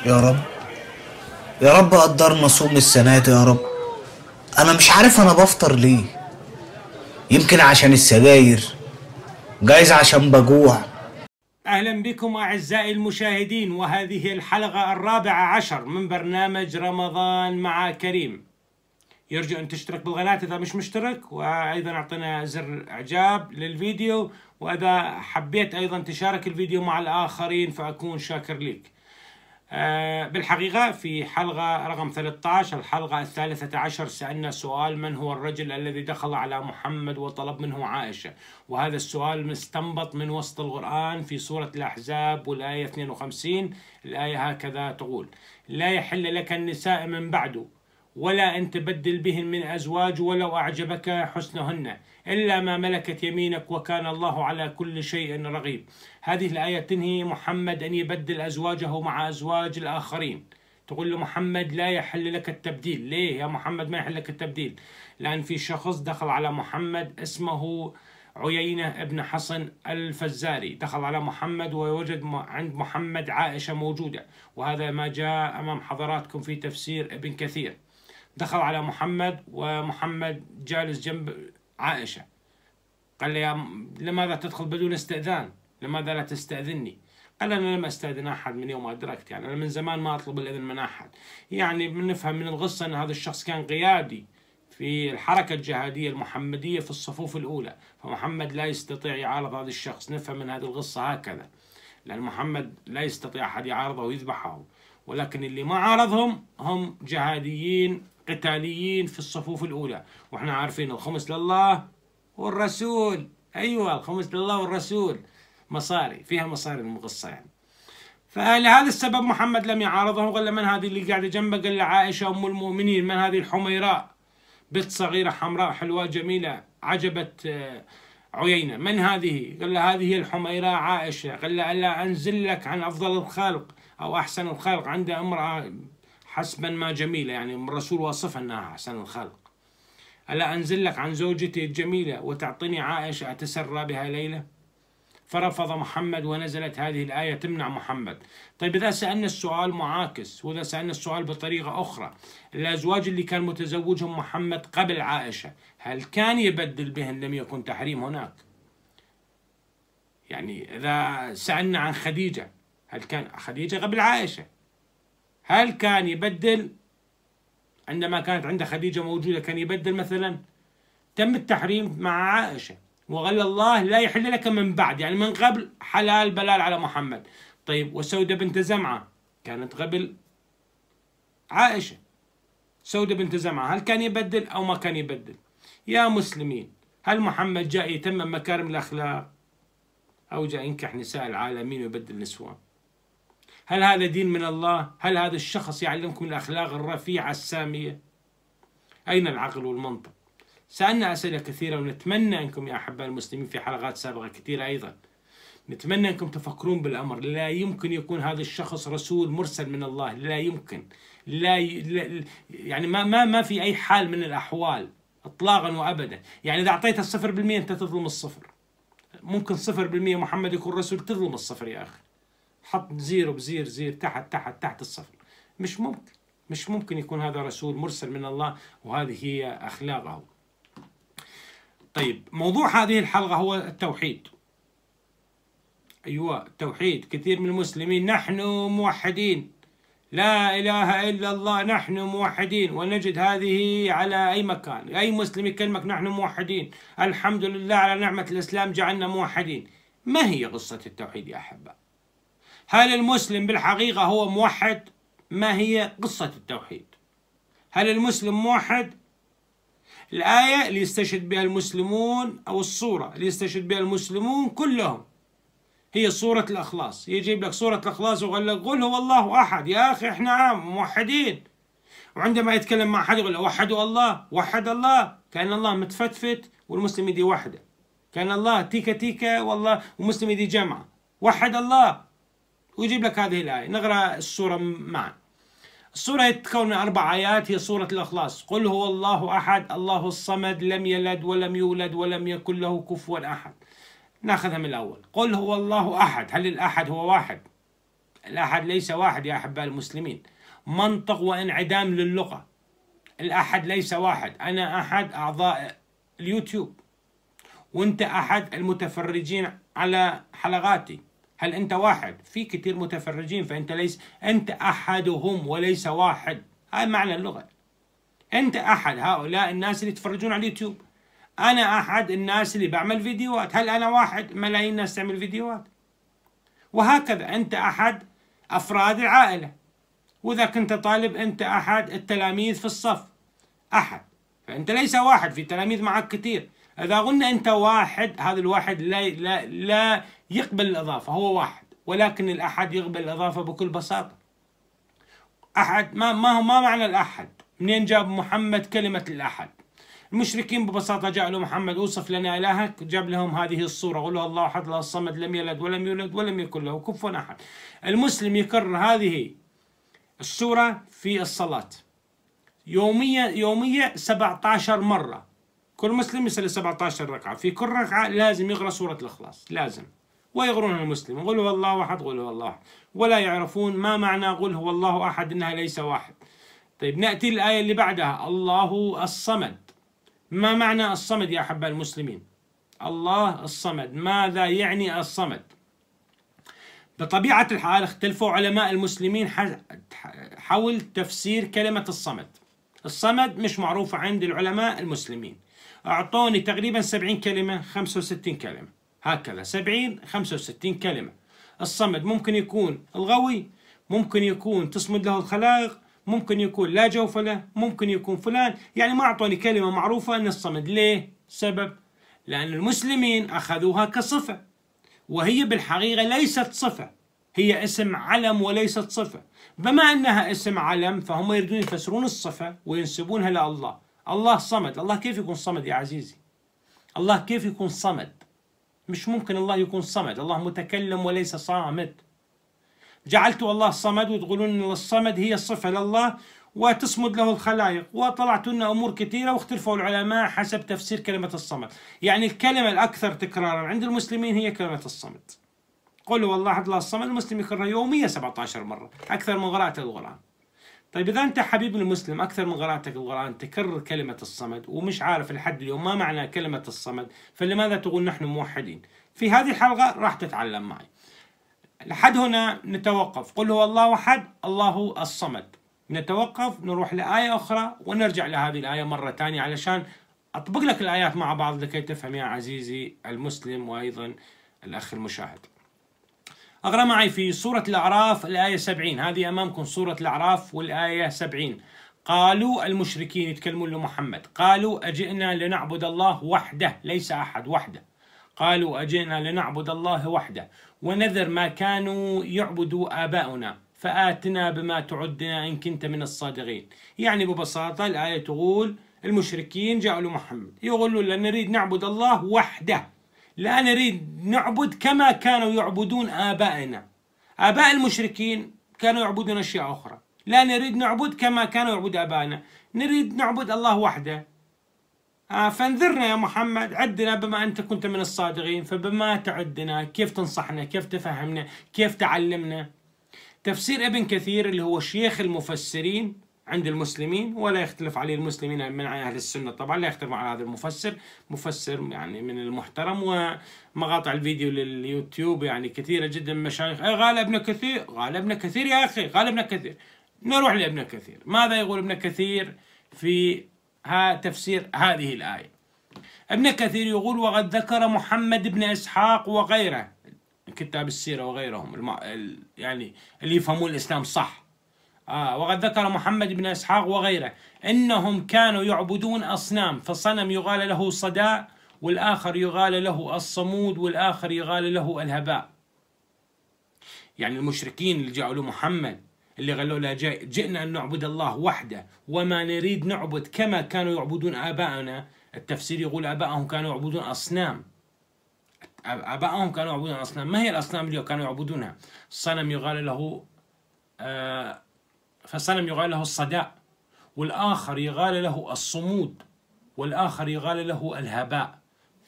يا رب. يا رب قدرنا صوم السنة دي يا رب. انا مش عارف انا بفطر ليه. يمكن عشان السجاير، جايز عشان بجوع. أهلا بكم أعزائي المشاهدين، وهذه الحلقة 14 من برنامج رمضان مع كريم. يرجو أن تشترك بالقناة إذا مش مشترك، وأيضا أعطينا زر إعجاب للفيديو، وإذا حبيت أيضا تشارك الفيديو مع الآخرين فأكون شاكر لك. بالحقيقة في حلقة رقم 13 الحلقة 13 سألنا سؤال: من هو الرجل الذي دخل على محمد وطلب منه عائشة؟ وهذا السؤال مستنبط من وسط القرآن في سورة الأحزاب والآية 52. الآية هكذا تقول: لا يحل لك النساء من بعده ولا أن تبدل بهن من أزواج ولو أعجبك حسنهن إلا ما ملكت يمينك وكان الله على كل شيء رقيب. هذه الآية تنهي محمد أن يبدل أزواجه مع أزواج الآخرين. تقول لمحمد لا يحل لك التبديل. ليه يا محمد ما يحل لك التبديل؟ لأن في شخص دخل على محمد اسمه عيينة ابن حصن الفزاري، دخل على محمد ووجد عند محمد عائشة موجودة، وهذا ما جاء أمام حضراتكم في تفسير ابن كثير. دخل على محمد ومحمد جالس جنب عائشة، قال لي لماذا تدخل بدون استئذان؟ لماذا لا تستأذني؟ قال أنا لم أستأذن أحد من يوم أدركت، يعني أنا من زمان ما أطلب الإذن من أحد. يعني بنفهم من القصة أن هذا الشخص كان قيادي في الحركة الجهادية المحمدية في الصفوف الأولى، فمحمد لا يستطيع يعارض هذا الشخص. نفهم من هذه القصة هكذا، لأن محمد لا يستطيع أحد يعارضه ويذبحه، ولكن اللي ما عارضهم هم جهاديين قتاليين في الصفوف الأولى. وإحنا عارفين الخمس لله والرسول. أيوة، الخمس لله والرسول مصاري، فيها مصاري القصة يعني. فلهذا السبب محمد لم يعارضه. قال له من هذه اللي قاعدة جنبه؟ قال له عائشة أم المؤمنين. من هذه؟ الحميراء، بنت صغيرة حمراء حلوة جميلة عجبت عيينة. من هذه؟ قال له هذه الحميراء عائشة. قال له ألا أنزل لك عن أفضل الخلق أو أحسن الخلق؟ عنده امرأة حسبا ما جميلة، يعني الرسول واصفها أنها أحسن الخلق. ألا أنزل لك عن زوجتي الجميلة وتعطيني عائشة أتسرى بها ليلة؟ فرفض محمد ونزلت هذه الآية تمنع محمد. طيب إذا سألنا السؤال معاكس، وإذا سألنا السؤال بطريقة أخرى: الأزواج اللي كان متزوجهم محمد قبل عائشة هل كان يبدل بهن؟ لم يكن تحريم هناك. يعني إذا سألنا عن خديجة، هل كان خديجة قبل عائشة هل كان يبدل؟ عندما كانت عند خديجة موجودة كان يبدل مثلا؟ تم التحريم مع عائشة، وقال الله لا يحل لك من بعد، يعني من قبل حلال بلال على محمد. طيب وسودة بنت زمعة كانت قبل عائشة. سودة بنت زمعة هل كان يبدل أو ما كان يبدل؟ يا مسلمين، هل محمد جاء يتمم مكارم الأخلاق أو جاء ينكح نساء العالمين ويبدل نسوان؟ هل هذا دين من الله؟ هل هذا الشخص يعلمكم الأخلاق الرفيعة السامية؟ أين العقل والمنطق؟ سألنا أسئلة كثيرة، ونتمنى أنكم يا أحباء المسلمين في حلقات سابقة كثيرة أيضا نتمنى أنكم تفكرون بالأمر. لا يمكن يكون هذا الشخص رسول مرسل من الله، لا يمكن. يعني ما في أي حال من الأحوال إطلاقا وأبدا. يعني إذا أعطيته 0% أنت تظلم الصفر. ممكن 0% محمد يكون رسول، تظلم الصفر يا أخي. حط زيرو بزير زير تحت الصفر. مش ممكن يكون هذا رسول مرسل من الله، وهذه هي أخلاقه. طيب موضوع هذه الحلقة هو التوحيد. أيوة التوحيد. كثير من المسلمين نحن موحدين، لا إله إلا الله، نحن موحدين. ونجد هذه على أي مكان، أي مسلم يكلمك نحن موحدين، الحمد لله على نعمة الإسلام جعلنا موحدين. ما هي قصة التوحيد يا أحباء؟ هل المسلم بالحقيقة هو موحد؟ ما هي قصة التوحيد؟ هل المسلم موحد؟ الآية اللي يستشهد بها المسلمون أو الصورة اللي يستشهد بها المسلمون كلهم هي سورة الإخلاص. يجيب لك سورة الإخلاص وقال لك قل هو الله أحد. يا أخي إحنا موحدين، وعندما يتكلم مع أحد يقول وحدوا الله، وحد الله، كأن الله متفتفت والمسلم يدي وحده، كأن الله تيكا والله ومسلم يدي جمعة. وحد الله. ويجيب لك هذه الآية. نقرأ السورة معا. السورة تتكون من 4 آيات، هي سورة الإخلاص. قل هو الله أحد الله الصمد لم يلد ولم يولد ولم يكن له كفوا أحد. ناخذها من الأول. قل هو الله أحد. هل الأحد هو واحد؟ الأحد ليس واحد يا أحباء المسلمين، منطق وانعدام للغة. الأحد ليس واحد، أنا أحد أعضاء اليوتيوب وأنت أحد المتفرجين على حلقاتي. هل أنت واحد؟ في كثير متفرجين، فأنت أنت أحدهم وليس واحد. هاي معنى اللغة. أنت أحد هؤلاء الناس اللي يتفرجون على اليوتيوب، أنا أحد الناس اللي بعمل فيديوهات. هل أنا واحد؟ ملايين الناس تعمل فيديوهات. وهكذا أنت أحد أفراد العائلة، وإذا كنت طالب أنت أحد التلاميذ في الصف، أحد. فأنت ليس واحد، في تلاميذ معك كثير. إذا قلنا أنت واحد، هذا الواحد لا يقبل الإضافة، هو واحد، ولكن الأحد يقبل الإضافة بكل بساطة. أحد ما معنى الأحد؟ منين جاب محمد كلمة الأحد؟ المشركين ببساطة جاء له محمد أوصف لنا إلهك، جاب لهم هذه الصورة، قل الله أحد الله الصمد لم يلد ولم يولد ولم يكن له كفوا أحد. المسلم يكرر هذه السورة في الصلاة يومية 17 مرة. كل مسلم يصلي 17 ركعة، في كل ركعة لازم يقرأ سورة الإخلاص، لازم. ويقرون المسلم قل هو الله أحد قل هو الله أحد، ولا يعرفون ما معنى قل هو الله أحد، إنها ليس واحد. طيب نأتي الآية اللي بعدها، الله الصمد. ما معنى الصمد يا أحباء المسلمين؟ الله الصمد، ماذا يعني الصمد؟ بطبيعة الحال اختلفوا علماء المسلمين حول تفسير كلمة الصمد. الصمد مش معروفة عند العلماء المسلمين، أعطوني تقريبا 70 كلمة 65 كلمة، هكذا 70 65 كلمة. الصمد ممكن يكون الغوي، ممكن يكون تصمد له الخلائق، ممكن يكون لا جوف له، ممكن يكون فلان. يعني ما أعطوني كلمة معروفة أن الصمد. ليه؟ سبب لأن المسلمين أخذوها كصفة، وهي بالحقيقة ليست صفة، هي اسم علم وليست صفة. بما أنها اسم علم فهم يريدون يفسرون الصفة وينسبونها لله. الله صمد، الله كيف يكون صمد يا عزيزي؟ الله كيف يكون صمد؟ مش ممكن الله يكون صمد، الله متكلم وليس صامت. جعلتوا الله صمد وتقولون أن الصمد هي الصفة لله وتصمد له الخلائق، وطلعتوا لنا أمور كثيرة واختلفوا العلماء حسب تفسير كلمة الصمد. يعني الكلمة الأكثر تكرارا عند المسلمين هي كلمة الصمد. قولوا والله أحد الله الصمد، المسلم يكررها يوميا 17 مرة، أكثر من قراءة القرآن. طيب إذا أنت حبيبي المسلم أكثر من قراءتك القرآن تكرر كلمة الصمد ومش عارف لحد اليوم ما معنى كلمة الصمد، فلماذا تقول نحن موحدين؟ في هذه الحلقة راح تتعلم معي. لحد هنا نتوقف. قل هو الله أحد الله الصمد. نتوقف، نروح لآية أخرى ونرجع لهذه الآية مرة ثانية علشان أطبق لك الآيات مع بعض لكي تفهم يا عزيزي المسلم وأيضا الأخ المشاهد. أقرأ معي في سورة الأعراف الآية 70. هذه أمامكم سورة الأعراف والآية 70. قالوا المشركين يتكلمون لمحمد، قالوا أجئنا لنعبد الله وحده، ليس أحد، وحده. قالوا أجئنا لنعبد الله وحده ونذر ما كانوا يعبدوا آباؤنا فآتنا بما تعدنا إن كنت من الصادقين. يعني ببساطة الآية تقول المشركين جاءوا لمحمد يقولوا لن نريد نعبد الله وحده، لا نريد نعبد كما كانوا يعبدون آبائنا. آباء المشركين كانوا يعبدون أشياء أخرى، لا نريد نعبد كما كانوا يعبد آبائنا، نريد نعبد الله وحده. فانذرنا يا محمد، عدنا بما أنت كنت من الصادقين، فبما تعدنا، كيف تنصحنا، كيف تفهمنا، كيف تعلمنا. تفسير ابن كثير اللي هو شيخ المفسرين عند المسلمين، ولا يختلف عليه المسلمين من أهل السنة طبعا، لا يختلف على هذا المفسر، مفسر يعني من المحترم، ومقاطع الفيديو لليوتيوب يعني كثيرة جدا من مشايخ. قال ابن كثير، قال ابن كثير يا أخي، قال ابن كثير. نروح لابن كثير، ماذا يقول ابن كثير في تفسير هذه الآية؟ ابن كثير يقول وقد ذكر محمد بن إسحاق وغيره، كتاب السيرة وغيرهم يعني اللي يفهمون الإسلام صح. وقد ذكر محمد بن إسحاق وغيره إنهم كانوا يعبدون أصنام، فصنم يقال له صداء، والآخر يقال له الصمود، والآخر يقال له الهباء. يعني المشركين اللي جاءوا محمد اللي قالوا له جئنا أن نعبد الله وحده وما نريد نعبد كما كانوا يعبدون آباءنا. التفسير يقول آباءهم كانوا يعبدون أصنام، آباءهم كانوا يعبدون أصنام. ما هي الأصنام اللي كانوا يعبدونها؟ صنم يقال له فصنم يقال له الصداء، والآخر يقال له الصمود، والآخر يقال له الهباء.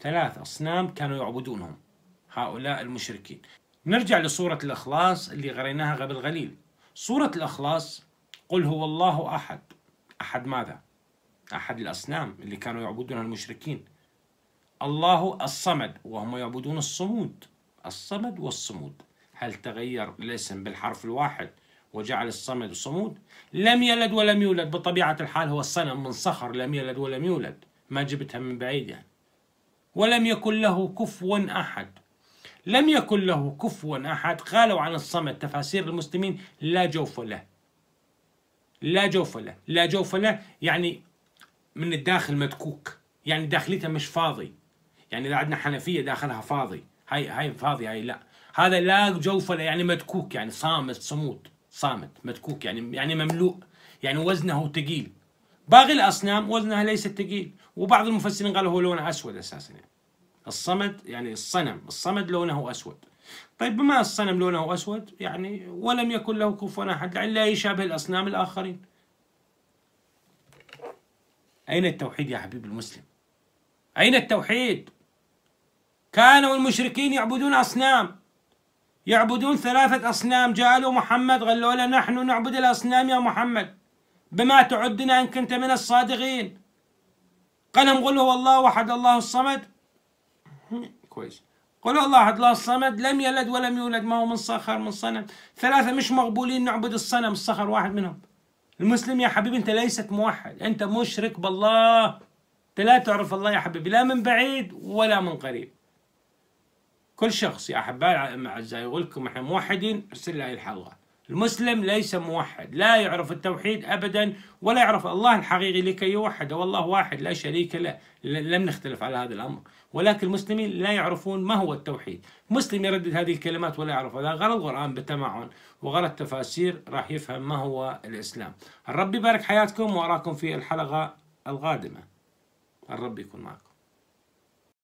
3 أصنام كانوا يعبدونهم هؤلاء المشركين. نرجع لسورة الإخلاص اللي قريناها قبل قليل. سورة الإخلاص: قل هو الله أحد. أحد ماذا؟ أحد الأصنام اللي كانوا يعبدونها المشركين. الله الصمد، وهم يعبدون الصمود. الصمد والصمود، هل تغير الاسم بالحرف الواحد وجعل الصمد الصمود؟ لم يلد ولم يولد، بطبيعة الحال هو الصنم من صخر، لم يلد ولم يولد، ما جبتها من بعيد يعني. ولم يكن له كفوا أحد. لم يكن له كفوا أحد. قالوا عن الصمد تفاسير المسلمين: لا جوف له. لا جوف له، لا جوف له يعني من الداخل مدكوك، يعني داخليته مش فاضي. يعني إذا عندنا حنفية داخلها فاضي، هاي فاضي، هاي لا. هذا لا جوف له يعني مدكوك، يعني صامت، صمود، صامت، مدكوك، يعني مملوء، يعني وزنه ثقيل. باقي الأصنام وزنها ليس ثقيل، وبعض المفسرين قالوا هو لونه أسود أساسا. يعني الصمد يعني الصنم، الصمد لونه أسود. طيب بما الصنم لونه أسود يعني ولم يكن له كفوا أحد، لعل لا يشابه الأصنام الآخرين. أين التوحيد يا حبيب المسلم؟ أين التوحيد؟ كانوا المشركين يعبدون أصنام، يعبدون 3 أصنام. جاءوا محمد قالوا له: نحن نعبد الأصنام يا محمد، بما تعدنا إن كنت من الصادقين. قال لهم: قل هو الله أحد الله الصمد. كويس. قل هو الله أحد الله الصمد، لم يلد ولم يولد، ما هو من صخر من صنم. 3 مش مقبولين نعبد الصنم، الصخر واحد منهم. المسلم يا حبيبي أنت ليست موحد، أنت مشرك بالله. أنت لا تعرف الله يا حبيبي، لا من بعيد ولا من قريب. كل شخص يا أحبائي أعزائي يقول لكم إحنا موحدين، ارسل لي الحلقة. المسلم ليس موحد، لا يعرف التوحيد أبدا، ولا يعرف الله الحقيقي لكي يوحد، والله واحد لا شريك له. لم نختلف على هذا الأمر، ولكن المسلمين لا يعرفون ما هو التوحيد. مسلم يردد هذه الكلمات ولا يعرف، هذا غير القرآن بالتمعن وغير التفاسير راح يفهم ما هو الإسلام. الرب يبارك حياتكم وأراكم في الحلقة القادمة. الرب يكون معكم.